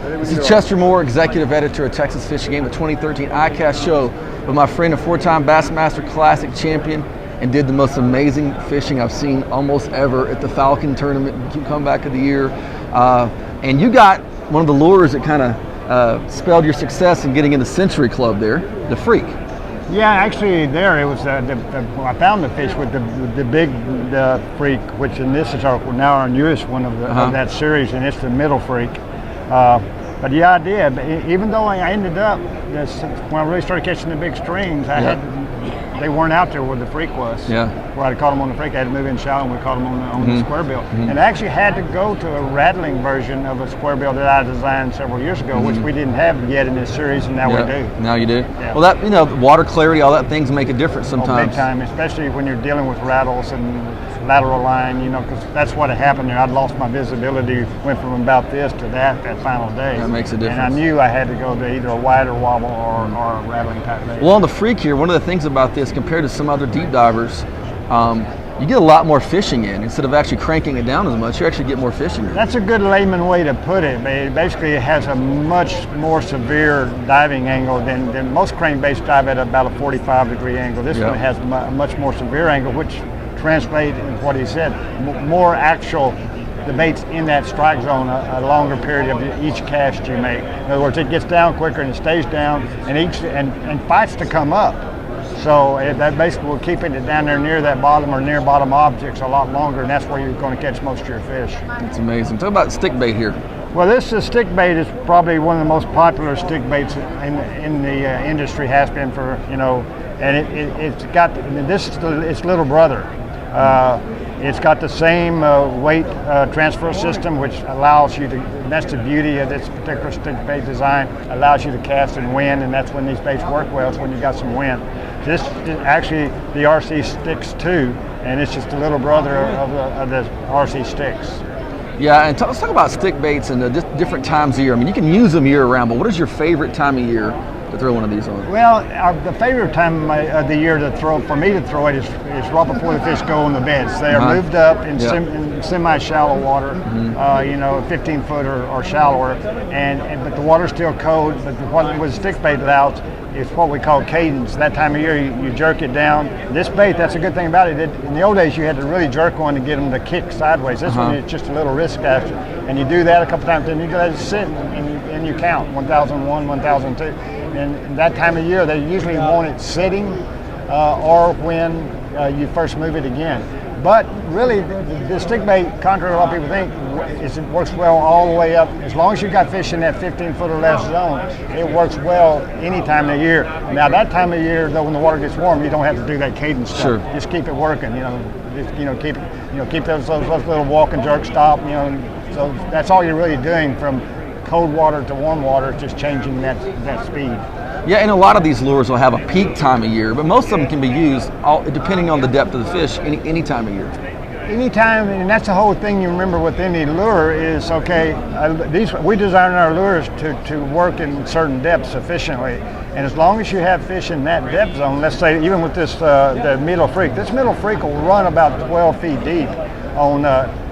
This is Chester Moore, Executive Editor of Texas Fishing Game, the 2013 ICAST show with my friend and 4-time Bassmaster Classic champion, and did the most amazing fishing I've seen almost ever at the Falcon Tournament, comeback of the year. And you got one of the lures that kind of spelled your success in getting in the Century Club there, the Freak. Yeah, actually there it was, I found the fish with the big Freak, which in this is now our newest one of that series, and it's the middle Freak. But yeah, I did. Even though I ended up, when I really started catching the big streams, they weren't out there where the Freak was. Yeah. Where I caught them on the Freak, I had to move in shallow, and we caught them on the square bill. And I actually had to go to a rattling version of a square bill that I designed several years ago, which we didn't have yet in this series, and now we do. Now you do. Yeah. Well, that water clarity, all that things make a difference sometimes. Oh, big time, especially when you're dealing with rattles and lateral line, because that's what had happened there. I'd lost my visibility, went from about this to that final day. That makes a difference. And I knew I had to go to either a wider wobble or a rattling type bait. Well, on the Freak here, one of the things about this compared to some other deep divers, you get a lot more fishing in. Instead of actually cranking it down as much, you actually get more fishing in. That's a good layman way to put it. Basically, it has a much more severe diving angle than most crankbaits dive at about a 45-degree angle. This one has a much more severe angle, which translates into what he said, more actual the bait's in that strike zone a longer period of each cast you make. In other words, it gets down quicker and it stays down, and fights to come up. So that basically will keep it down there near that bottom or near bottom objects a lot longer, and that's where you're going to catch most of your fish. That's amazing. Talk about stick bait here. Well, this stick bait is probably one of the most popular stick baits in the industry, has been for, and it's got, this is its little brother. It's got the same weight transfer system, which allows you to, and that's the beauty of this particular stick bait design, allows you to cast in wind, and that's when these baits work well, is when you got some wind. This is actually the RC Sticks 2, and it's just the little brother of the RC Sticks. Yeah, and let's talk about stick baits and the different times of year. I mean, you can use them year round, but what is your favorite time of year to throw one of these on? Well, the favorite time of the year for me to throw it is right before the fish go on the beds. They are moved up in semi-shallow water, 15 foot or shallower, but the water's still cold. But what stick bait allows is what we call cadence. That time of year, you jerk it down. This bait, that's a good thing about it. In the old days, you had to really jerk one to get them to kick sideways. This one is just a little risk after, and you do that a couple times, then you let it sit and you count 1,001, 1,002. And that time of year, they usually want it sitting or when you first move it again. But really, the stick bait, contrary to what people think, it works well all the way up. As long as you've got fish in that 15-foot or less zone, it works well any time of the year. Now, that time of year, though, when the water gets warm, you don't have to do that cadence stuff. Sure. Just keep it working. Keep those little walk and jerk stop. So that's all you're really doing from cold water to warm water, just changing that speed. Yeah, and a lot of these lures will have a peak time of year, but most of them can be used depending on the depth of the fish any time of year. Anytime, and that's the whole thing you remember with any lure is, we design our lures to work in certain depths efficiently, and as long as you have fish in that depth zone, let's say even with this the middle freak, this middle freak will run about 12 feet deep on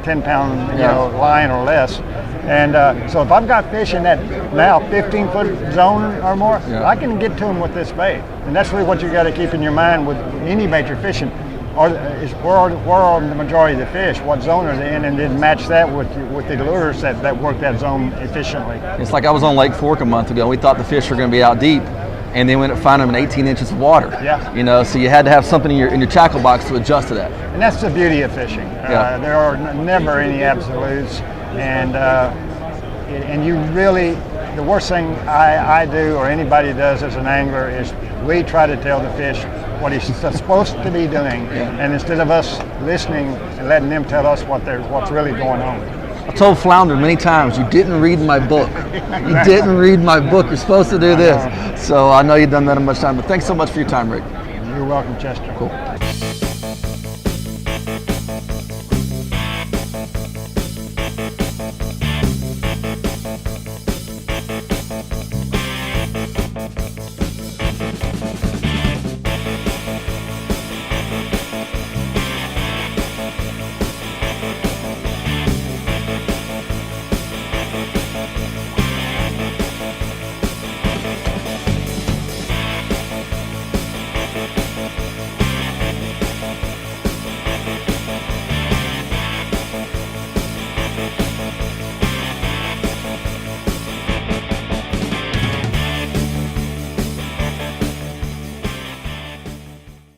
10-pound line or less. And so if I've got fish in that now 15-foot zone or more, I can get to them with this bait. And that's really what you got to keep in your mind with any bait you're fishing. Where are the majority of the fish? What zone are they in? And then match that with the lures that work that zone efficiently. It's like I was on Lake Fork a month ago. We thought the fish were going to be out deep, and then we went to find them in 18 inches of water. Yeah. So you had to have something in your tackle box to adjust to that. And that's the beauty of fishing. There are never any absolutes, and you really, the worst thing I do or anybody does as an angler is we try to tell the fish what he's supposed to be doing, and instead of us listening and letting them tell us what's really going on. I told Flounder many times, you didn't read my book. You didn't read my book. You're supposed to do this. So I know you've done that a much time, but thanks so much for your time, Rick. You're welcome, Chester. Cool.